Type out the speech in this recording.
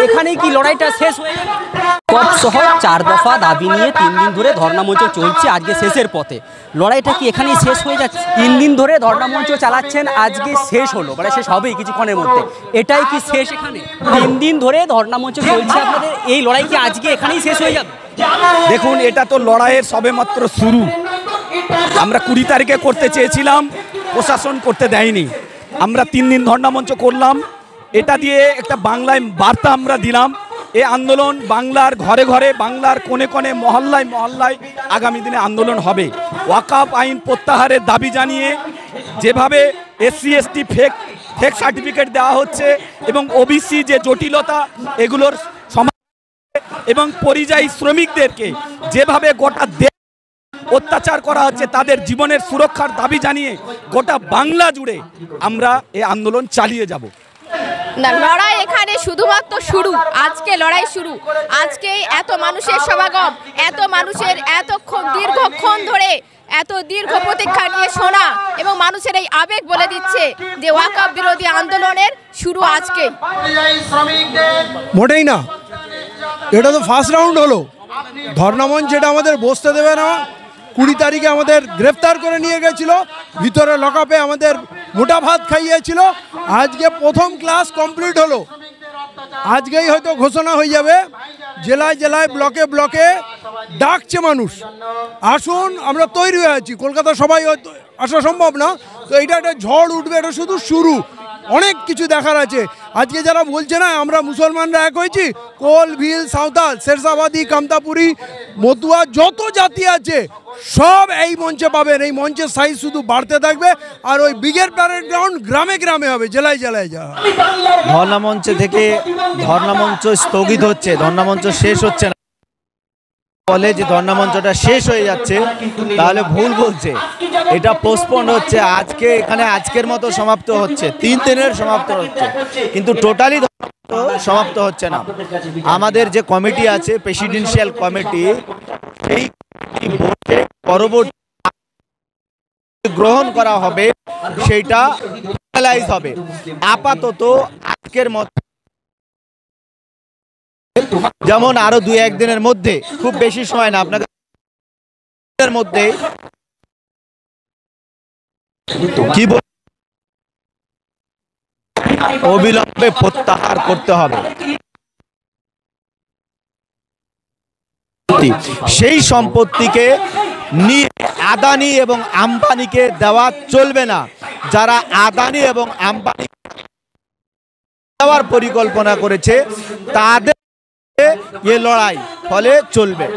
এখানেই কি লড়াইটা শেষ হয়ে যাবে? কপ সহ 4 দফা দাবি নিয়ে 3 দিন ধরে ধর্ণামঞ্চ চলছে, আজকে শেষের পথে। লড়াইটা কি এখানেই শেষ হয়ে যাচ্ছে? 3 দিন ধরে ধর্ণামঞ্চ চালাচ্ছেন, আজকে শেষ হলো, মানে শেষ হবেই কিছুক্ষণের মধ্যে। এটাই কি শেষ? এখানে 3 দিন ধরে ধর্ণামঞ্চ চলছে আপনাদের, এই লড়াই কি আজকে এখানেই শেষ হয়ে যাবে? দেখুন, এটা তো লড়াইয়ের সবেমাত্র শুরু। আমরা 20 তারিখে করতে চেয়েছিলাম, প্রশাসন করতে দেয়নি। আমরা 3 দিন ধর্ণামঞ্চ করলাম, এটা দিয়ে একটা বাংলায় বার্তা আমরা দিলাম। এই আন্দোলন বাংলার ঘরে ঘরে, বাংলার কোণে কোণে, মহল্লায় মহল্লায় আগামী দিনে আন্দোলন হবে। ওয়াকফ আইন প্রত্যাহারের দাবি জানিয়ে যেভাবে SC ST ফেক সার্টিফিকেট দেওয়া হচ্ছে এবং OBC যে জটিলতা, এগুলোর এবং পরিযায়ী শ্রমিকদেরকে যেভাবে গোটা দেশ অত্যাচার করা হচ্ছে, তাদের জীবনের সুরক্ষার দাবি জানিয়ে গোটা বাংলা জুড়ে আমরা এই আন্দোলন চালিয়ে যাব। না, লড়াই এখানে শুধুমাত্র শুরু। আজকে লড়াই শুরু। আজকে এত মানুষের সমাগম, এত মানুষের দীর্ঘক্ষণ ধরে এত দীর্ঘ প্রতীক্ষা নিয়ে শোনা এবং মানুষের এই আবেগ বলে দিচ্ছে যে ওয়াকফ বিরোধী আন্দোলনের শুরু আজকে। মোটেই না, এটা তো ফার্স্ট রাউন্ড হলো। ধর্ণামঞ্চ এটা আমাদের বসতে দেবে না। 20 তারিখে আমাদের গ্রেফতার করে নিয়ে গেছিল, ভিতরে লকআপে আমাদের মোটা ভাত খাইয়েছিল। আজকে প্রথম ক্লাস কমপ্লিট হলো, আজকেই হয়তো ঘোষণা হয়ে যাবে। জেলায় জেলায়, ব্লকে ব্লকে ডাকছে মানুষ, আসুন, আমরা তৈরি হয়ে আছি। কলকাতা সবাই আসা সম্ভব না, তো এটা একটা ঝড় উঠবে, এটা শুধু শুরু। অনেক কিছু দেখার আছে। আজকে যারা বলছে না আমরা মুসলমানরা এক হয়েছি, কোল, ভিল, সাঁওতাল, শেরশাবাদী, কামতাপুরি, মতুয়া, যত জাতি আছে সব এই মঞ্চে পাবেন। এই মঞ্চের সাইজ শুধু বাড়তে থাকবে, আর ওই ব্রিগেড প্যারেড গ্রাউন্ড গ্রামে গ্রামে হবে, জেলায় জেলায় যাওয়া। ধর্ণামঞ্চ থেকে ধর্ণামঞ্চ স্থগিত হচ্ছে, ধর্ণামঞ্চ শেষ হচ্ছে না। বলে যে ধর্ণামঞ্চটা শেষ হয়ে যাচ্ছে, তাহলে ভুল বলছে। এটা পোস্টপন্ড হচ্ছে, আজকে এখানে আজকের মতো সমাপ্ত হচ্ছে, 3 দিনের সমাপ্ত হচ্ছে, কিন্তু টোটালি সমাপ্ত হচ্ছে না। আমাদের যে কমিটি আছে, প্রেসিডেন্সিয়াল কমিটি, সেই ভোটে পরবর্তী গ্রহণ করা হবে, সেইটা ফাইনালাইজ হবে। আপাতত আজকের মতো, যেমন আরো 2-1 দিনের মধ্যে, খুব বেশি সময় না, আপনাকে মধ্যে কি অবিলম্বে প্রত্যাহার করতে হবে। সেই সম্পত্তিকে নিয়ে আদানি এবং আম্বানিকে দেওয়া চলবে না। যারা আদানি এবং আম্বানি দেওয়ার পরিকল্পনা করেছে, তাদের এ লড়াই ফলে চলবে।